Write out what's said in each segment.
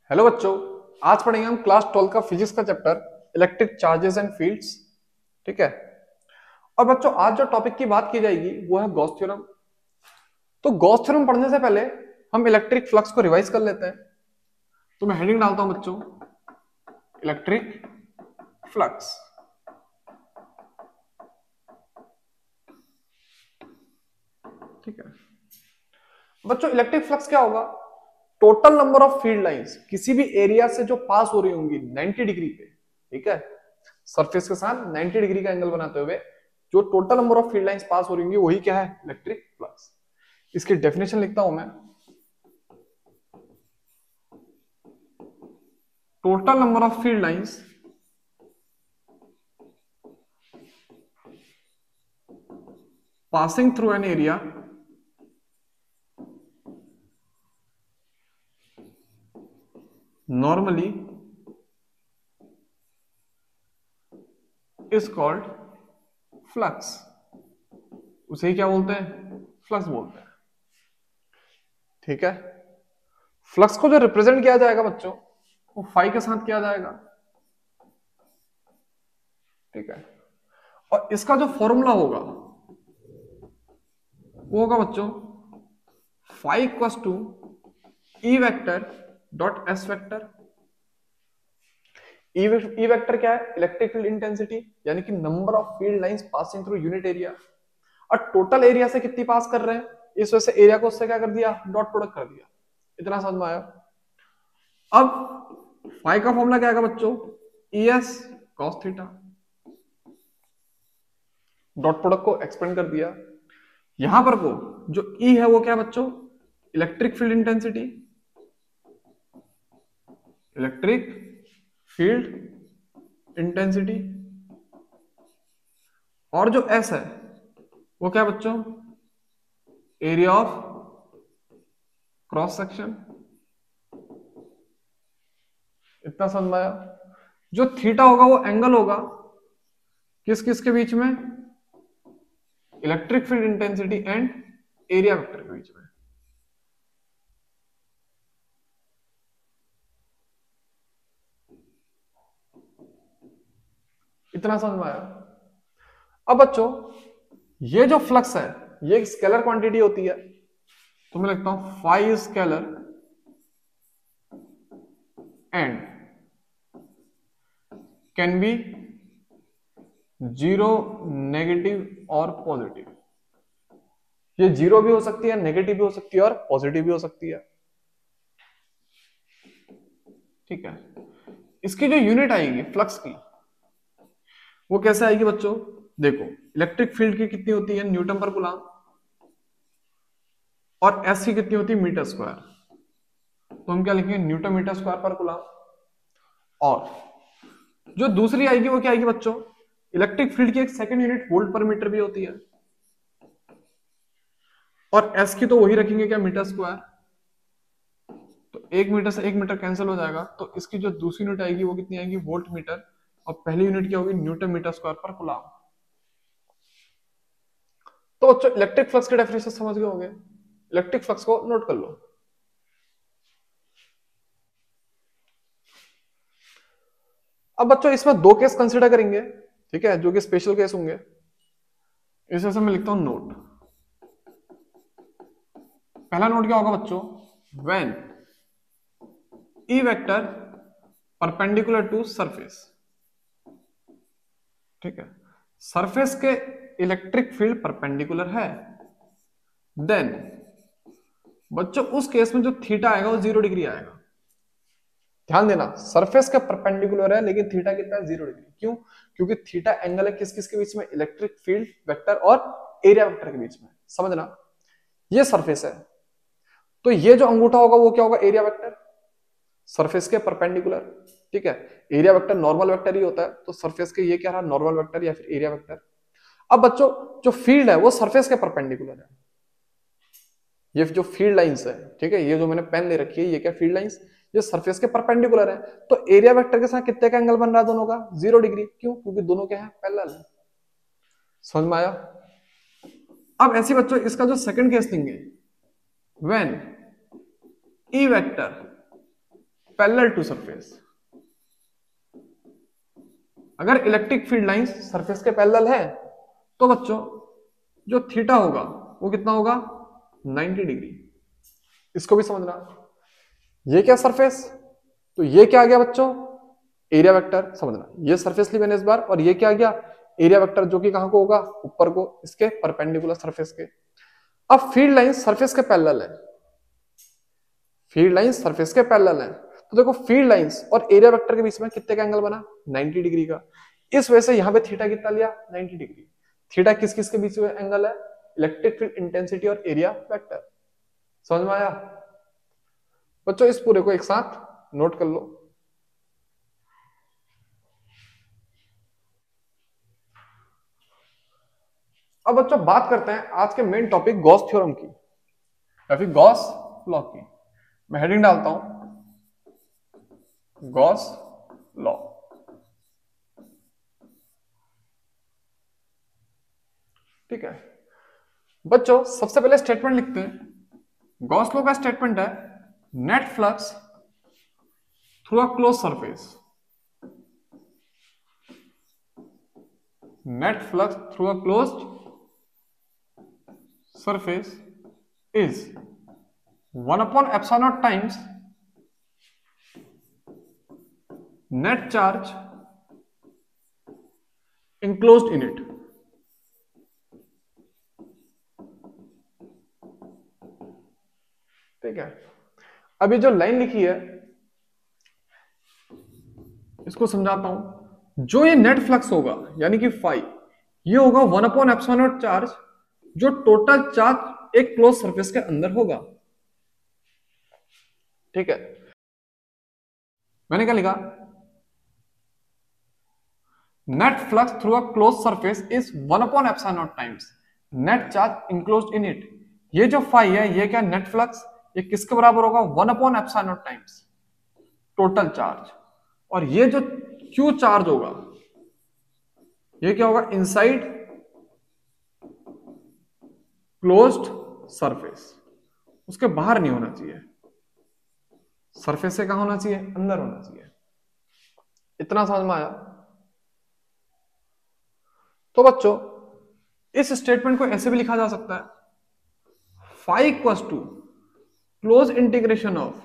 Hello बच्चों। आज पढ़ेंगे हम क्लास 12 का फिजिक्स का chapter electric charges and fields. ठीक है। और बच्चों आज जो टॉपिक की बात की जाएगी वो है गॉस थ्योरम। तो गॉस थ्योरम पढ़ने से पहले हम इलेक्ट्रिक फ्लक्स को रिवाइज कर लेते हैं। तो मैं हेडिंग डालता हूं बच्चों, इलेक्ट्रिक फ्लक्स। ठीक है बच्चों, इलेक्ट्रिक फ्लक्स क्या होगा? Total number of field lines किसी भी एरिया से जो पास हो रही होंगी 90 डिग्री पे, ठीक है, सरफेस के साथ 90 डिग्री का एंगल बनाते हुए जो total number of field lines pass हो रही होंगी वही क्या है? Electric flux. इसकी डेफिनेशन लिखता हूं मैं, total number of field lines passing through an area normally is called flux। उसे ही क्या बोलते हैं? फ्लक्स बोलते हैं। ठीक है। फ्लक्स को जो रिप्रेजेंट किया जाएगा बच्चों वो फाई के साथ किया जाएगा। ठीक है। और इसका जो फॉर्मूला होगा वो होगा बच्चों phi equals to E vector dot S vector. ई वेक्टर क्या है? इलेक्ट्रिक फील्ड इंटेंसिटी, यानी कि number of field lines passing through unit area. और टोटल एरिया से कितनी पास कर रहे हैं, इस वजह से एरिया को उससे क्या कर दिया? डॉट प्रोडक्ट कर दिया। इतना समझ में आया? अब फाई का फॉर्मूला क्या आएगा बच्चों? E S cos theta. Dot product को एक्सपेंड कर दिया। यहां पर को जो ई है वो क्या है बच्चों? Electric field intensity, electric field intensity. और जो एस है वो क्या है बच्चों? Area of cross section. इतना समझ में आया? जो थीटा होगा वो एंगल होगा किस किस के बीच में? Electric field intensity and area vector के बीच में। इतना समझ में आया? अब बच्चों ये जो फ्लक्स है ये एक स्केलर क्वांटिटी होती है, तो मैं लिखता हूं phi scalar and can be zero, negative और पॉजिटिव। ये जीरो भी हो सकती है, नेगेटिव भी हो सकती है और पॉजिटिव भी हो सकती है। ठीक है। इसकी जो यूनिट आएगी फ्लक्स की वो कैसे आएगी बच्चों? देखो, इलेक्ट्रिक फील्ड की कितनी होती है? न्यूटन पर कूलम। और एस की कितनी होती है? Metre square. तो हम क्या लिखेंगे? न्यूटन मीटर स्क्वायर पर कूलम। और जो दूसरी आएगी वो क्या आएगी बच्चों? इलेक्ट्रिक फील्ड की एक सेकंड यूनिट वोल्ट पर मीटर भी होती है। और एस की तो वही रखेंगे क्या? Metre square. तो एक मीटर से एक मीटर कैंसिल हो जाएगा, तो इसकी जो दूसरी यूनिट आएगी वो कितनी आएगी? Volt meter. और पहली यूनिट क्या होगी? न्यूटन मीटर स्क्वायर पर कूलम। तो बच्चों इलेक्ट्रिक फ्लक्स के डेफिनेशन समझ गए होंगे। इलेक्ट्रिक फ्लक्स को नोट कर लो। अब बच्चों इसमें दो केस कंसीडर करेंगे, ठीक है, जो कि स्पेशल केस होंगे। इस वजह से मैं लिखता हूं नोट। पहला नोट क्या होगा बच्चों? When E vector perpendicular to surface. ठीक है। सरफेस के इलेक्ट्रिक फील्ड परपेंडिकुलर है, देन बच्चों उस केस में जो थीटा आएगा वो 0 डिग्री आएगा। ध्यान देना, सरफेस का परपेंडिकुलर है लेकिन थीटा कितना है? 0 डिग्री। क्यों? क्योंकि थीटा एंगल है किस किस के बीच में? इलेक्ट्रिक फील्ड वेक्टर और एरिया वेक्टर के बीच में। समझना, ये सरफेस है तो ये जो अंगूठा होगा वो क्या होगा? एरिया वेक्टर, सरफेस के परपेंडिकुलर। ठीक है। एरिया वेक्टर नॉर्मल वेक्टर ही होता है, तो सरफेस के ये क्या रहा? नॉर्मल वेक्टर या फिर एरिया वेक्टर। अब बच्चों जो फील्ड है वो सरफेस के परपेंडिकुलर है। ये जो फील्ड लाइंस है, ठीक है, ये जो मैंने पेन ले रखी है ये क्या? Field lines. ये सरफेस के परपेंडिकुलर है, तो एरिया वेक्टर के साथ कितने का एंगल बन रहा है दोनों का? 0 डिग्री। क्यों? क्योंकि दोनों क्या है? पैरेलल है। समझ में आया? अब ऐसे बच्चों इसका जो सेकंड केस लेंगे, when E vector parallel to surface. अगर इलेक्ट्रिक फील्ड लाइंस सरफेस के पैरेलल है तो बच्चों जो थीटा होगा वो कितना होगा 90 डिग्री। इसको भी समझना। ये क्या सरफेस, तो ये क्या आ गया बच्चों एरिया वेक्टर। समझना ये सरफेस ली मैंने इस बार, और ये क्या आ गया एरिया वेक्टर, जो कि कहां को होगा ऊपर को, इसके परपेंडिकुलर सरफेस के। अब फील्ड लाइन सरफेस के पैरेलल है, फील्ड लाइंस सरफेस के पैरेलल है, तो देखो फील्ड लाइंस और एरिया वेक्टर के बीच में कितने का एंगल बना 90 डिग्री का। इस वजह से यहां पे थीटा कितना लिया 90 डिग्री। थीटा किस किस के बीच में एंगल है, इलेक्ट्रिक फील्ड इंटेंसिटी और एरिया वेक्टर। समझ में आया बच्चों? इस पूरे को एक साथ नोट कर लो। अब बच्चों बात करते हैं आज के मेन टॉपिक गॉस थ्योरम की या फिर गॉस लॉ की। मैं हेडिंग डालता हूं गॉस लॉ। ठीक है बच्चों, सबसे पहले स्टेटमेंट लिखते हैं। गॉस लॉ का स्टेटमेंट है net flux through a close surface, net flux through a closed surface is 1 upon epsilon naught times net charge enclosed in it। ठीक है, अभी जो लाइन लिखी है इसको समझाता हूं। जो ये नेट फ्लक्स होगा यानी कि फाई, ये होगा 1 अपॉन एप्सिलॉन नॉट चार्ज, जो टोटल चार्ज एक क्लोज सरफेस के अंदर होगा। ठीक है, मैंने क्या लिखा, net flux through a close surface is 1 upon epsilon not times net charge enclosed in it. ये जो फाई है ये क्या नेट फ्लक्स, ये किसके बराबर होगा 1 upon epsilon not times total charge. और ये जो क्यू चार्ज होगा ये क्या होगा इनसाइड क्लोज्ड सरफेस, उसके बाहर नहीं होना चाहिए, सरफेस से कहां होना चाहिए अंदर होना चाहिए। इतना समझ में आया? तो बच्चों इस स्टेटमेंट को ऐसे भी लिखा जा सकता है phi equals to close integration of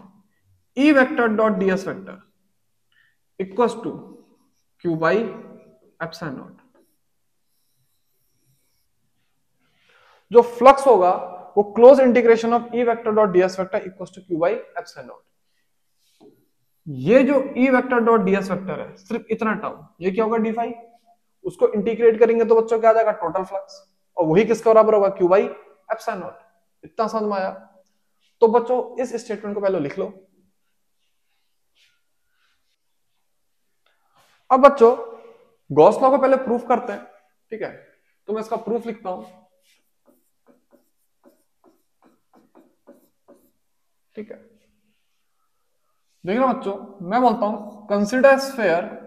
E vector dot dS vector equals to Q by epsilon naught. जो फ्लक्स होगा वो close integration of E vector dot dS vector equals to Q by epsilon naught. ये जो E vector dot dS vector है सिर्फ इतना term, ये क्या होगा डी फाई, उसको इंटीग्रेट करेंगे तो बच्चों क्या आ जाएगा टोटल फ्लक्स, और वही किसके बराबर होगा क्यू बाई एप्सिलॉन नॉट। इतना समझ में आया? तो बच्चों इस स्टेटमेंट को पहले लिख लो। अब बच्चों गॉस लॉ को पहले प्रूफ करते हैं। ठीक है, तो मैं इसका प्रूफ लिखता हूं। ठीक है, देख लो बच्चों, मैं बोलता हूं consider sphere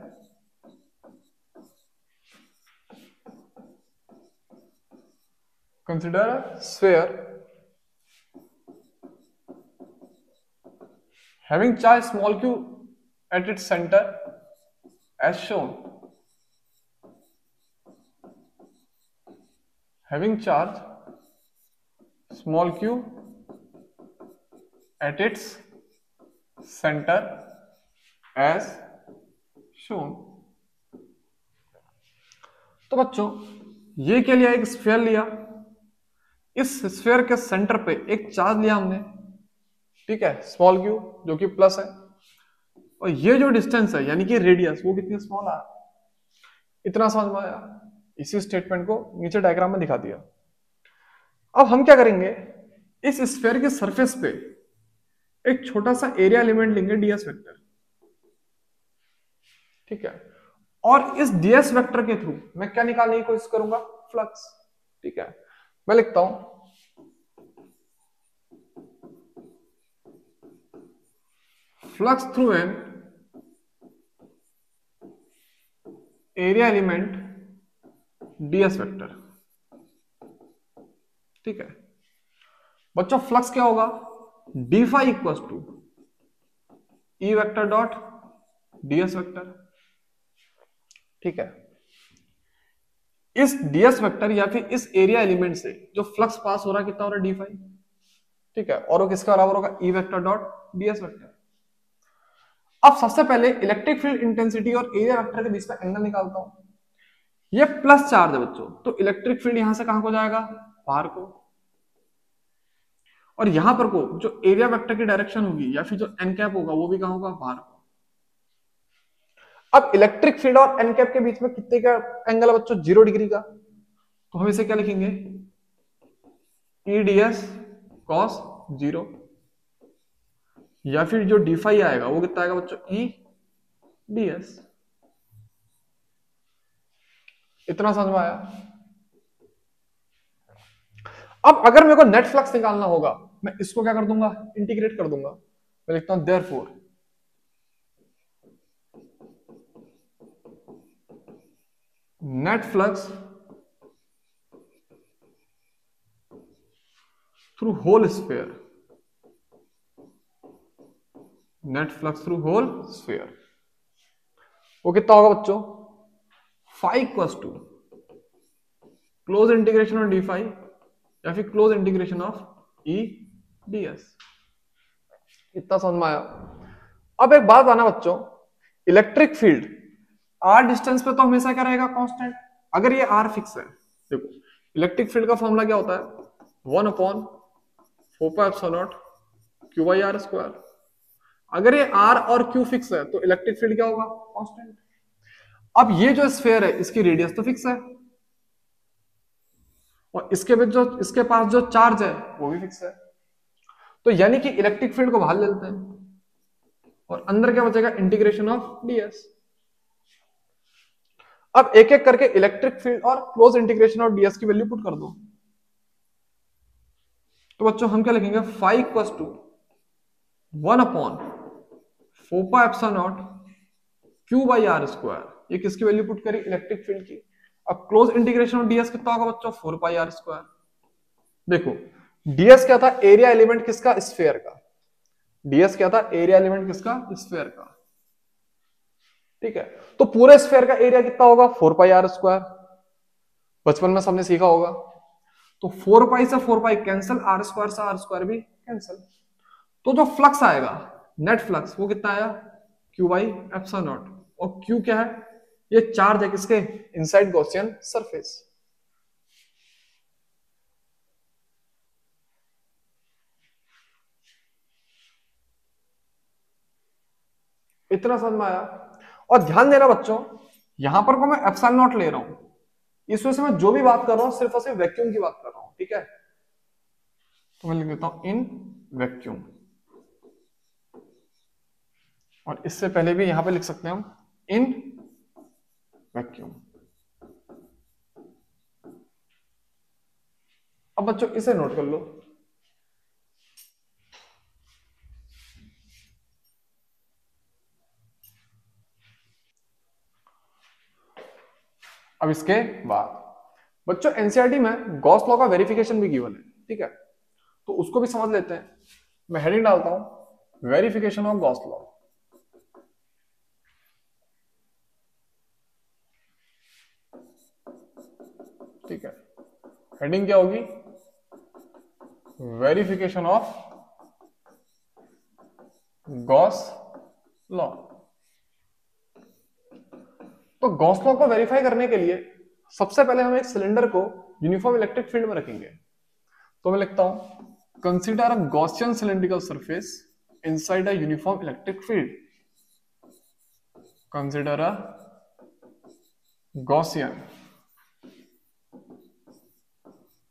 having charge small q at its center as shown, having charge small q at its center as shown। तो बच्चों ये क्या लिया, एक स्फीयर लिया, इस स्फीयर के सेंटर पे एक चार्ज लिया हमने, ठीक है स्मॉल क्यू जो कि प्लस है, और ये जो डिस्टेंस है यानी कि रेडियस वो कितनी स्मॉल है। इतना समझ में आया? इसी स्टेटमेंट को नीचे डायग्राम में दिखा दिया। अब हम क्या करेंगे, इस स्फीयर के सरफेस पे एक छोटा सा एरिया एलिमेंट लेंगे डीएस वेक्टर। ठीक है, और इस डीएस वेक्टर के थ्रू मैं क्या निकालने की कोशिश करूंगा फ्लक्स। ठीक है, मैं लिखता हूं flux through an area element dS vector. ठीक है बच्चों, फ्लक्स क्या होगा d phi equal to E vector dot dS vector. ठीक है, इस डीएस वेक्टर या फिर इस एरिया एलिमेंट से जो फ्लक्स पास हो रहा है कितना हो रहा है डी फाई। ठीक है, और वो किसका बराबर होगा ई वेक्टर डॉट डीएस वेक्टर। अब सबसे पहले इलेक्ट्रिक फील्ड इंटेंसिटी और एरिया वेक्टर के बीच में एंगल निकालता हूं। ये प्लस चार्ज है बच्चों, तो इलेक्ट्रिक फील्ड यहां से कहां को जाएगा, बाहर को, और यहां पर को जो एरिया वेक्टर की डायरेक्शन होगी या फिर जो एन कैप होगा वो भी कहां होगा, बाहर को। अब इलेक्ट्रिक फील्ड और एन कैप के बीच में कितने का एंगल है बच्चों, 0 डिग्री का। तो हम इसे क्या लिखेंगे, ई डीएस कॉस 0, या फिर जो डी फाई आएगा वो कितना आएगा बच्चों, ई डीएस। इतना समझ में आया। अब अगर मेरे को नेट फ्लक्स निकालना होगा, मैं इसको क्या कर दूंगा, इंटीग्रेट कर दूंगा। मैं लिखता हूं therefore net flux through whole sphere, net flux through whole sphere वो कितना होगा बच्चों, phi equals to close integration of d phi या फिर close integration of E dS. इतना समझ में आया। अब एक बात आना बच्चों, इलेक्ट्रिक फील्ड आर डिस्टेंस पे तो हमेशा क्या रहेगा, कांस्टेंट। अगर ये आर फिक्स है, देखो इलेक्ट्रिक फील्ड का फॉर्मूला क्या होता है, 1/4πε0 q/r²। अगर ये आर और क्यू फिक्स है तो इलेक्ट्रिक फील्ड क्या होगा, कांस्टेंट। अब ये जो स्फीयर है इसकी रेडियस तो फिक्स है, और इसके पास जो चार्ज है वो भी फिक्स है। तो यानी कि इलेक्ट्रिक फील्ड को बाहर ले लेते हैं और अंदर क्या बचेगा, इंटीग्रेशन ऑफ डीएस। अब एक एक करके इलेक्ट्रिक फील्ड और क्लोज इंटीग्रेशन ऑफ डीएस की वैल्यू पुट कर दो। तो बच्चों हम क्या लिखेंगे, फाई इक्वल्स टू 1/4πε0 q/r²। ये किसकी वैल्यू पुट करी, इलेक्ट्रिक फील्ड की। अब क्लोज इंटीग्रेशन ऑफ डीएस कितना होगा बच्चों, 4πr²। देखो डीएस क्या था, एरिया एलिमेंट किसका, स्फीयर का। डीएस क्या था, एरिया एलिमेंट किसका, स्फीयर का। ठीक है, तो पूरे स्फीयर का एरिया कितना होगा, 4πr²। बचपन में सबने सीखा होगा। तो 4π से 4π कैंसिल, r² से r² भी कैंसिल। तो जो फ्लक्स आएगा, नेट फ्लक्स, वो कितना आया, q/ε0। और q क्या है, ये चार्ज है किसके, इनसाइड गॉसियन सरफेस। इतना समझ में आया। और ध्यान देना बच्चों, यहां पर को मैं एप्सिलॉन नॉट ले रहा हूं, इस वजह से मैं जो भी बात कर रहा हूं सिर्फ और सिर्फ वैक्यूम की बात कर रहा हूं। ठीक है, तो मैं लिख देता हूं इन वैक्यूम, और इससे पहले भी यहां पे लिख सकते हैं हम इन वैक्यूम। अब बच्चों इसे नोट कर लो, अब इसके बाद बच्चों एनसीईआरटी में गॉस लॉ का वेरिफिकेशन भी गिवन है। ठीक है, तो उसको भी समझ लेते हैं। मैं हेडिंग डालता हूं वेरिफिकेशन ऑफ गॉस लॉ। ठीक है, हेडिंग क्या होगी, वेरिफिकेशन ऑफ गॉस लॉ। तो गॉस लॉ को वेरीफाई करने के लिए सबसे पहले हम एक सिलेंडर को यूनिफॉर्म इलेक्ट्रिक फील्ड में रखेंगे। तो मैं लिखता हूं consider a Gaussian cylindrical surface inside a uniform electric field. Consider a Gaussian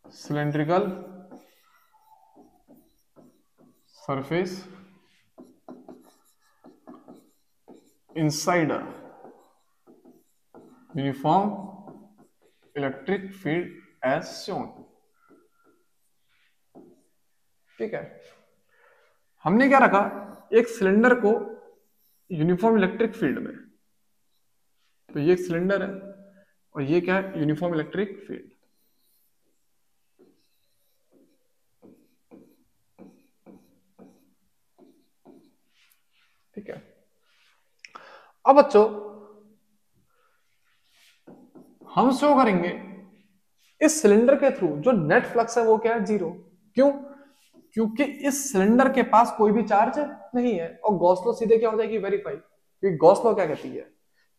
cylindrical surface inside a uniform electric field as shown। ठीक है, हमने क्या रखा, एक सिलेंडर को यूनिफॉर्म इलेक्ट्रिक फील्ड में। तो ये एक सिलेंडर है और ये क्या है, यूनिफॉर्म इलेक्ट्रिक फील्ड। ठीक है, अब बच्चों हम शो करेंगे इस सिलेंडर के थ्रू जो नेट फ्लक्स है वो क्या है, जीरो। क्यों? क्योंकि इस सिलेंडर के पास कोई भी चार्ज नहीं है। और गॉस लॉ सीधे क्या हो जाएगी, वेरीफाई। क्योंकि गॉस लॉ क्या कहती है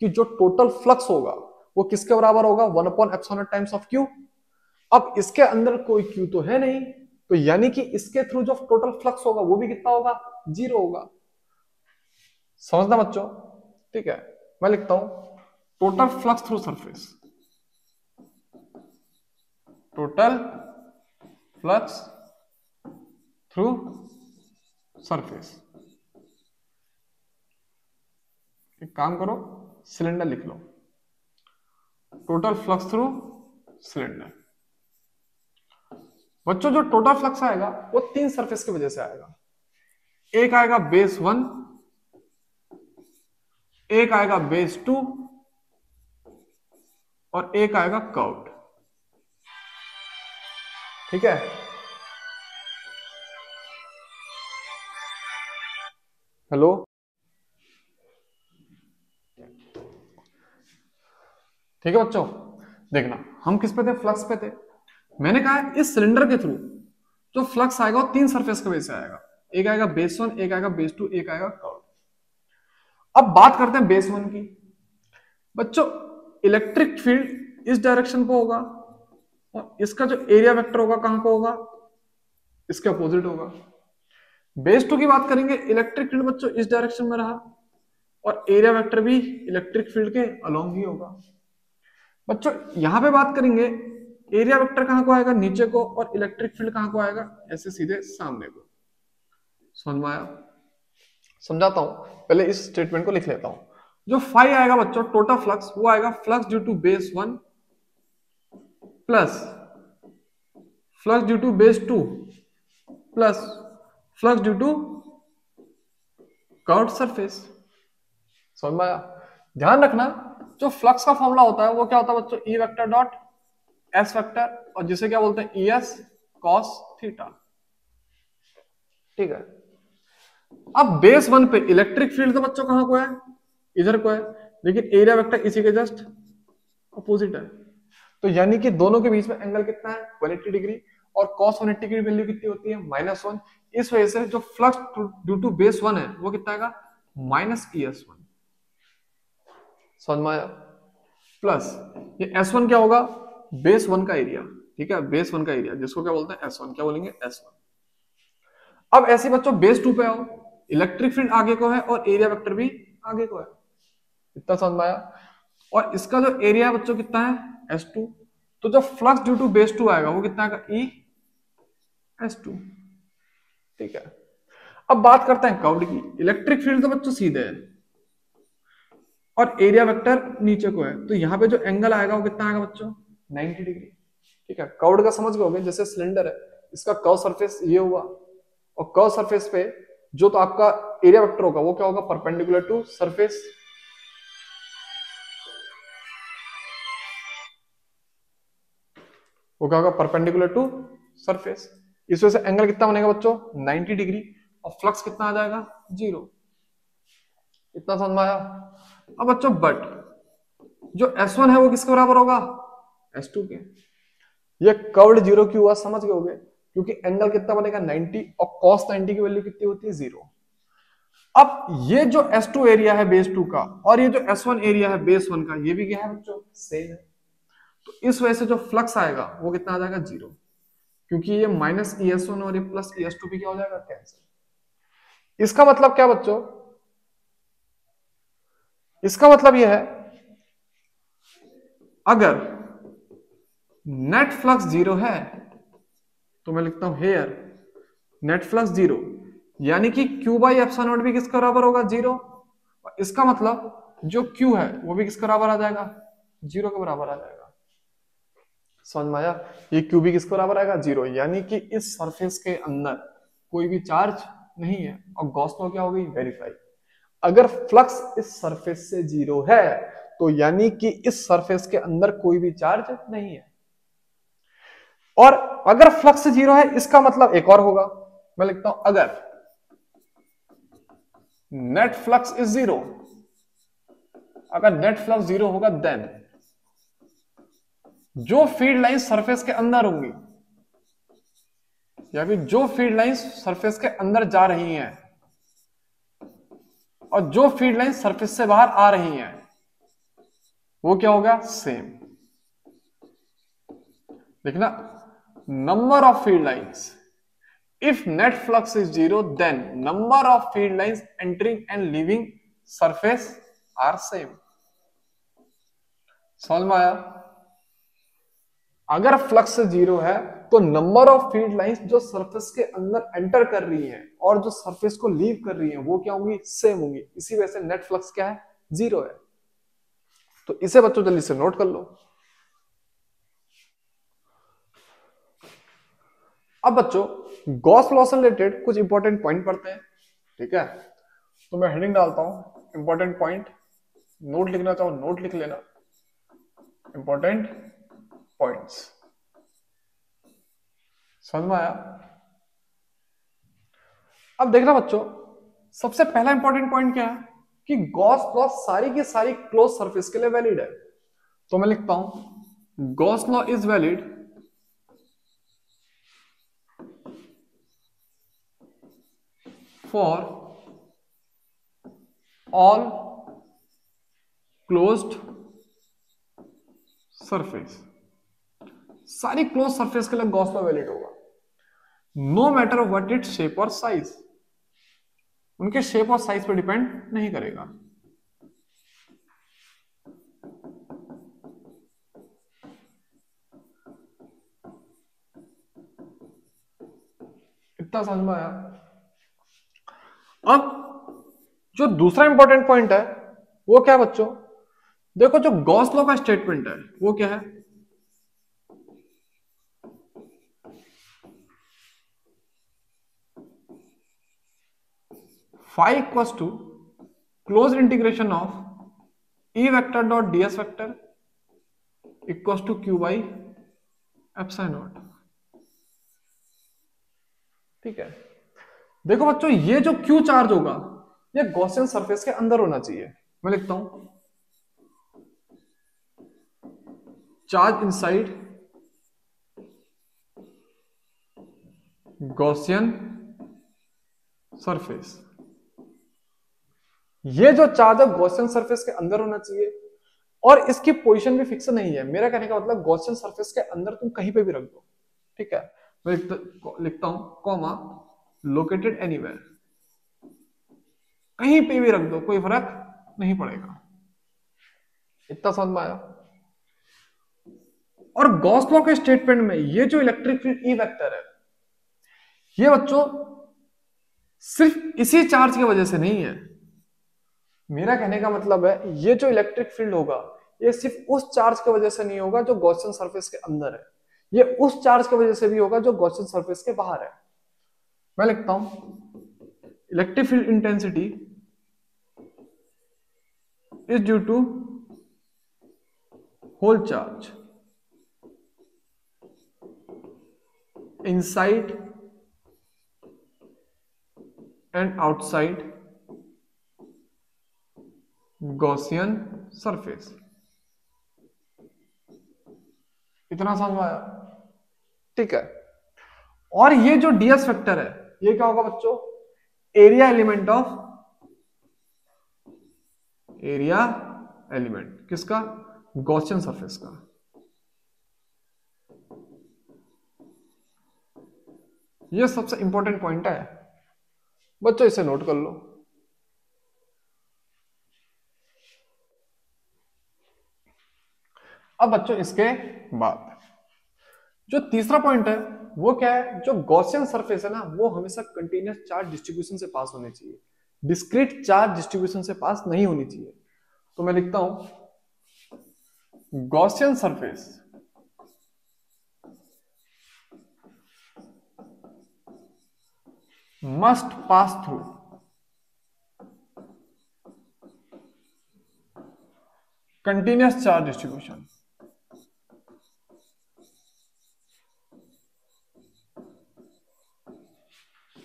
कि जो टोटल फ्लक्स होगा वो किसके बराबर होगा, 1/ε टाइम्स ऑफ क्यू। अब इसके अंदर कोई क्यू तो है नहीं, तो यानी कि इसके थ्रू जो टोटल फ्लक्स होगा वो भी कितना होगा, जीरो होगा। समझना बच्चों? ठीक है, मैं लिखता हूं total flux through surface, total flux through surface. एक काम करो, सिलेंडर लिख लो, टोटल फ्लक्स थ्रू सिलेंडर। बच्चों जो टोटल फ्लक्स आएगा वो तीन सरफेस की वजह से आएगा। एक आएगा बेस 1, एक आएगा बेस 2 और एक आएगा कर्व्ड। ठीक है, हेलो, ठीक है बच्चों। देखना हम किस पे थे, फ्लक्स पे थे। मैंने कहा है इस सिलेंडर के थ्रू जो फ्लक्स आएगा वो तीन सरफेस की वजह से आएगा। एक आएगा बेस 1, एक आएगा बेस 2, एक आएगा कर्व्ड। अब बात करते हैं बेस 1 की। बच्चों इलेक्ट्रिक फील्ड इस डायरेक्शन पे होगा और इसका जो एरिया वेक्टर होगा कहां को होगा, इसके अपोजिट होगा। बेस 2 की बात करेंगे, इलेक्ट्रिक फील्ड बच्चों इस डायरेक्शन में रहा और एरिया वेक्टर भी इलेक्ट्रिक फील्ड के अलोंग ही होगा। बच्चों यहां पे बात करेंगे, एरिया वेक्टर कहां को आएगा, नीचे को, और इलेक्ट्रिक फील्ड कहां को आएगा, ऐसे सीधे सामने को। समझ में आया? समझाता हूं, पहले इस स्टेटमेंट को लिख लेता हूं। जो फाई आएगा बच्चों टोटल फ्लक्स, वो आएगा flux due to base 1 plus flux due to base 2 plus flux due to curved surface. समझ में आया? ध्यान रखना जो फ्लक्स का फॉर्मूला होता है वो क्या होता है बच्चों, ई वेक्टर डॉट एस वेक्टर, और जिसे क्या बोलते हैं, ई एस कॉस थीटा। ठीक है, अब बेस 1 पे इलेक्ट्रिक फील्ड तो बच्चों कहां को है, इधर को है, लेकिन एरिया वेक्टर इसी के जस्ट अपोजिट है। तो यानी कि दोनों के बीच में एंगल कितना है, 180 डिग्री, और cos 180 की वैल्यू कितनी होती है, -1। इस वजह से जो फ्लक्स ड्यू टू बेस 1 है वो कितना आएगा, -ES1। समझ में आया? प्लस ये S1 क्या होगा, बेस 1 का एरिया। ठीक है, बेस 1 का एरिया जिसको क्या बोलते हैं, S1, क्या बोलेंगे, S1। अब ऐसे बच्चों बेस 2 पे आओ, इलेक्ट्रिक फील्ड आगे को है और एरिया वेक्टर भी आगे को है। इतना समझ में आया? और इसका जो एरिया है बच्चों कितना है, S2। तो जो फ्लक्स ड्यू टू बेस 2 आएगा वो कितना आएगा, ES2। ठीक है, अब बात करते हैं कर्व्ड की। इलेक्ट्रिक फील्ड तो बच्चों सीधे है और एरिया वेक्टर नीचे को है, तो यहां पे जो एंगल आएगा वो कितना आएगा बच्चों, 90 डिग्री। ठीक है, कर्व्ड का समझ गए, जैसे सिलेंडर है, इसका कर्व सरफेस ये हुआ, और कर्व सरफेस पे जो तो आपका एरिया वेक्टर होगा वो क्या होगा, परपेंडिकुलर टू सरफेस। वो क्या होगा, परपेंडिकुलर टू सरफेस। इस वजह से एंगल कितना बनेगा बच्चों, 90 डिग्री, और फ्लक्स कितना आ जाएगा, 0। इतना समझ में आया? अब बच्चों बट जो S1 है वो किसके बराबर होगा, S2 के। ये कर्व्ड 0 क्यों हुआ, समझ गए होगे, क्योंकि एंगल कितना बनेगा, 90, और cos 90 की वैल्यू कितनी होती है, 0। अब ये जो S2 एरिया है बेस 2 का, और ये जो S1 एरिया है बेस 1 का, ये भी क्या है बच्चों, सेम है। तो इस वजह से जो फ्लक्स आएगा वो कितना आ जाएगा, 0, क्योंकि ये -ES1 और ये +ES2 भी क्या हो जाएगा, कैंसिल। इसका मतलब क्या बच्चों, इसका मतलब यह है अगर नेट फ्लक्स 0 है तो मैं लिखता हूं हेयर नेट फ्लक्स 0, यानी कि Q/ε0 भी किसके बराबर होगा, 0। इसका मतलब जो Q है वो भी किसके बराबर आ जाएगा, 0 के बराबर आ जाएगा। समझ में आया? ये Q भी किसके बराबर आएगा, 0, यानी कि इस सरफेस के अंदर कोई भी चार्ज नहीं है, और गॉस लॉ क्या हो गई, वेरीफाई। अगर फ्लक्स इस सरफेस से 0 है तो यानी कि इस सरफेस के अंदर कोई भी चार्ज नहीं है। और अगर फ्लक्स 0 है इसका मतलब एक और होगा, मैं लिखता हूं अगर नेट फ्लक्स इज 0 अगर नेट फ्लक्स जीरो होगा देन जो फील्ड लाइन सरफेस के अंदर होंगी या फिर जो फील्ड लाइन सरफेस के अंदर जा रही हैं और जो फील्ड लाइन सरफेस से बाहर आ रही हैं वो क्या होगा? सेम। देखना, number of field lines, if net flux is zero then number of field lines entering and leaving surface are same. समझ में आया? अगर फ्लक्स जीरो है तो नंबर ऑफ फील्ड लाइंस जो सरफेस के अंदर एंटर कर रही हैं और जो सरफेस को लीव कर रही हैं वो क्या होंगी? सेम होंगी। इसी वजह से नेट फ्लक्स क्या है? जीरो है। तो इसे बच्चों जल्दी से नोट कर लो। अब बच्चों गॉस लॉ से रिलेटेड कुछ इंपॉर्टेंट पॉइंट पढ़ते हैं, ठीक है? तो मैं हेडिंग डालता हूं इंपॉर्टेंट पॉइंट। नोट लिखना चाहो नोट लिख लेना, इंपॉर्टेंट पॉइंट्स। समझ में आया? अब देखना बच्चों, सबसे पहला इंपॉर्टेंट पॉइंट क्या है कि गॉस लॉ सारी की सारी क्लोज सरफेस के लिए वैलिड है। तो मैं लिखता हूं Gauss law is valid for all closed surface. सारी क्लोज सरफेस के लिए गॉस लॉ वैलिड होगा, no matter what it shape और साइज। उनके शेप और साइज पर डिपेंड नहीं करेगा। इतना समझ में आया? अब जो दूसरा इंपॉर्टेंट पॉइंट है वो क्या है बच्चों? देखो, जो गॉस लॉ का स्टेटमेंट है वो क्या है? Phi equals to close integration of E vector dot dS vector equals to Q by epsilon naught. ठीक है, देखो बच्चों, ये जो क्यू चार्ज होगा ये गॉसियन सरफेस के अंदर होना चाहिए। मैं लिखता हूं चार्ज इनसाइड गॉसियन सरफेस। ये जो चार्ज है गॉसियन सरफेस के अंदर होना चाहिए और इसकी पोजीशन भी फिक्स नहीं है। मेरा कहने का मतलब गॉसियन सरफेस के अंदर तुम कहीं पे भी रख दो, ठीक है? मैं लिखता हूं कॉमा लोकेटेड एनीवेयर, कहीं पे भी रख दो कोई फर्क नहीं पड़ेगा। इतना समझ में आया? और गॉस लॉ के स्टेटमेंट में ये जो इलेक्ट्रिक फील्ड ई वेक्टर है ये बच्चों सिर्फ इसी चार्ज की वजह से नहीं है। मेरा कहने का मतलब है ये जो इलेक्ट्रिक फील्ड होगा ये सिर्फ उस चार्ज की वजह से नहीं होगा जो गॉसियन सरफेस के अंदर है, ये उस चार्ज की वजह से भी होगा जो गॉसियन सरफेस के बाहर है। मैं लिखता हूं electric field intensity is due to whole charge inside and outside Gaussian surface। इतना समझ में आया? ठीक है, और ये जो डीएस वेक्टर है ये क्या होगा बच्चों? Area element of, area element किसका? गॉसियन सरफेस का। ये सबसे इंपॉर्टेंट पॉइंट है बच्चों, इसे नोट कर लो। अब बच्चों इसके बाद जो तीसरा पॉइंट है वो क्या है? जो गॉसियन सरफेस है ना वो हमेशा कंटीन्यूअस चार्ज डिस्ट्रीब्यूशन से पास होनी चाहिए, डिस्क्रीट चार्ज डिस्ट्रीब्यूशन से पास नहीं होनी चाहिए। तो मैं लिखता हूं Gaussian surface must pass through continuous charge distribution।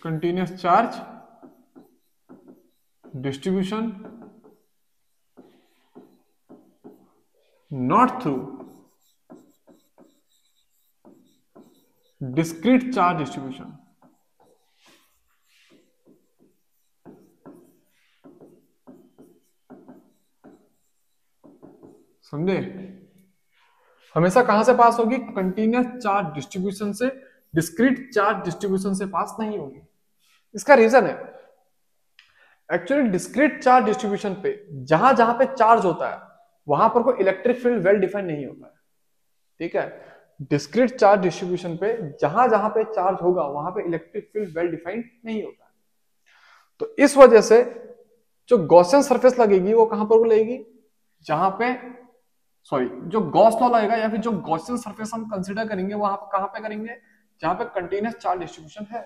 continuous charge distribution not through discrete charge distribution. समझे? हमेशा कहां से पास होगी? कंटिन्यूअस चार्ज डिस्ट्रीब्यूशन से, डिस्क्रीट चार्ज डिस्ट्रीब्यूशन से पास नहीं होगी। इसका रीजन है, एक्चुअली डिस्क्रीट चार्ज डिस्ट्रीब्यूशन पे जहां जहां पे चार्ज होता है वहां पर कोई इलेक्ट्रिक फील्ड वेल डिफाइंड नहीं होता है। ठीक है, डिस्क्रीट चार्ज डिस्ट्रीब्यूशन पे जहां जहां पे चार्ज होगा वहां पे इलेक्ट्रिक फील्ड वेल डिफाइंड नहीं होता है। तो इस वजह से जो गॉसियन सरफेस लगेगी वो कहां पर लगेगी? जहां पे जो गॉस लॉ लगेगा या फिर जो गॉसियन सरफेस हम कंसीडर करेंगे वहां पर कहां पे करेंगे? जहां पे कंटिन्यूअस चार्ज डिस्ट्रीब्यूशन है।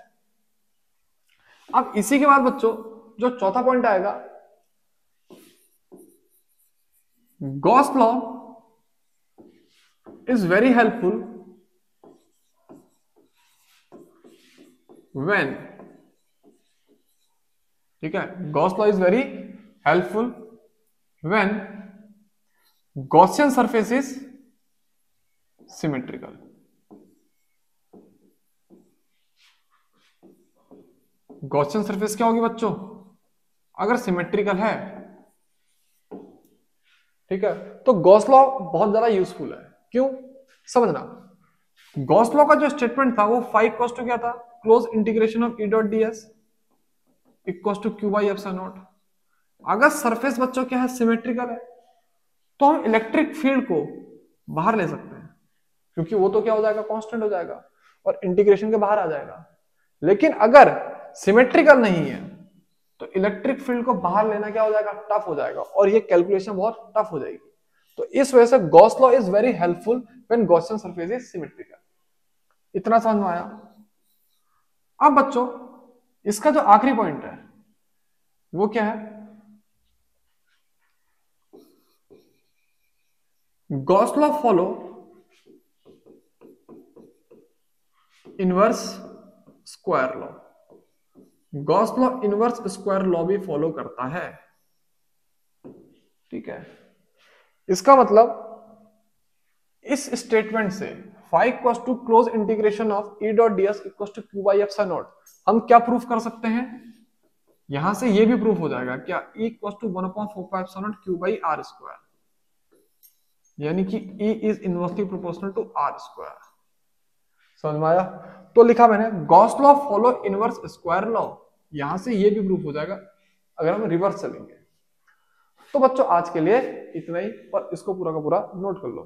अब इसी के बाद बच्चों जो चौथा पॉइंट आएगा, Gauss law is very helpful when, ठीक है, Gauss law is very helpful when Gaussian surface is symmetrical. Gaussian surface क्या होगी बच्चों? अगर सिमेट्रिकल है, ठीक है, तो गॉस लॉ बहुत ज्यादा यूजफुल है। क्यों? समझना, गॉस लॉ का जो स्टेटमेंट था वो फाइव इक्वल्स टू क्या था? Close integration of E dot dS equals to Q by epsilon naught. अगर सरफेस बच्चों क्या है? सिमेट्रिकल है, तो हम इलेक्ट्रिक फील्ड को बाहर ले सकते हैं, क्योंकि वो तो क्या हो जाएगा? कांस्टेंट हो जाएगा और इंटीग्रेशन के बाहर आ जाएगा। लेकिन अगर सिमेट्रिकल नहीं है तो इलेक्ट्रिक फील्ड को बाहर लेना क्या हो जाएगा? टफ हो जाएगा, और ये कैलकुलेशन बहुत टफ हो जाएगी। तो इस वजह से Gauss law is very helpful when Gaussian surface is symmetrical. इतना समझ में आया? अब बच्चों इसका जो आखिरी पॉइंट है वो क्या है? Gauss law follow inverse square law. Gauss law inverse square law भी फॉलो करता है। ठीक है, इसका मतलब इस स्टेटमेंट से phi equals to close integration of E dot dS equals to Q by epsilon naught हम क्या प्रूफ कर सकते हैं? यहां से ये भी प्रूफ हो जाएगा क्या? E equals to 1/4 pi epsilon naught Q by R square, यानी कि E is inversely proportional to R square. समझ में आया? तो लिखा मैंने Gauss law follow inverse square law, यहां से ये भी प्रूफ हो जाएगा अगर हम रिवर्स चलेंगे। तो बच्चों आज के लिए इतना ही, और इसको पूरा का पूरा नोट कर लो।